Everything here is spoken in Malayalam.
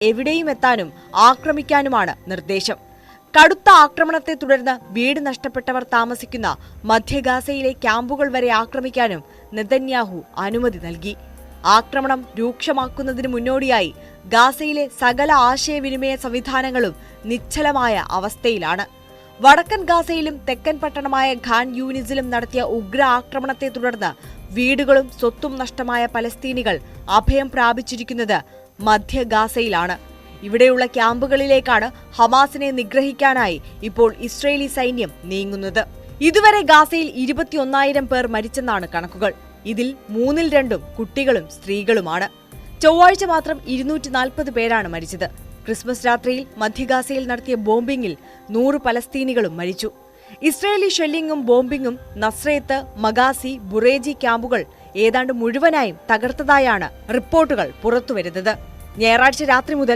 എവിടെയും എത്താനും ആക്രമിക്കാനുമാണ് നിർദ്ദേശം. കടുത്ത ആക്രമണത്തെ തുടർന്ന് വീട് നഷ്ടപ്പെട്ടവർ താമസിക്കുന്ന മധ്യ ഗാസയിലെ ക്യാമ്പുകൾ വരെ ആക്രമിക്കാനും നെതന്യാഹു അനുമതി നൽകി. ആക്രമണം രൂക്ഷമാക്കുന്നതിന് മുന്നോടിയായി ഗാസയിലെ സകല ആശയവിനിമയ സംവിധാനങ്ങളും നിശ്ചലമായ അവസ്ഥയിലാണ്. വടക്കൻ ഗാസയിലും തെക്കൻ പട്ടണമായ ഖാൻ യൂനിസിലും നടത്തിയ ഉഗ്ര ആക്രമണത്തെ തുടർന്ന് വീടുകളും സ്വത്തും നഷ്ടമായ പലസ്തീനികൾ അഭയം പ്രാപിച്ചിരിക്കുന്നത് മധ്യ ഗാസയിലാണ്. ഇവിടെയുള്ള ക്യാമ്പുകളിലേക്കാണ് ഹമാസിനെ നിഗ്രഹിക്കാനായി ഇപ്പോൾ ഇസ്രയേലി സൈന്യം നീങ്ങുന്നത്. ഇതുവരെ ഗാസയിൽ 21,000 പേർ മരിച്ചെന്നാണ് കണക്കുകൾ. ഇതിൽ 2/3 കുട്ടികളും സ്ത്രീകളുമാണ്. ചൊവ്വാഴ്ച മാത്രം 240 പേരാണ് മരിച്ചത്. ക്രിസ്മസ് രാത്രിയിൽ മധ്യഗാസയിൽ നടത്തിയ ബോംബിംഗിൽ 100 പലസ്തീനികളും മരിച്ചു. ഇസ്രയേലി ഷെല്ലിംഗും ബോംബിംഗും നസ്രേത്ത്, മഗാസി, ബുറേജി ക്യാമ്പുകൾ ഏതാണ്ട് മുഴുവനായും തകർത്തതായാണ് റിപ്പോർട്ടുകൾ പുറത്തുവരുന്നത്. ഞായറാഴ്ച രാത്രി മുതൽ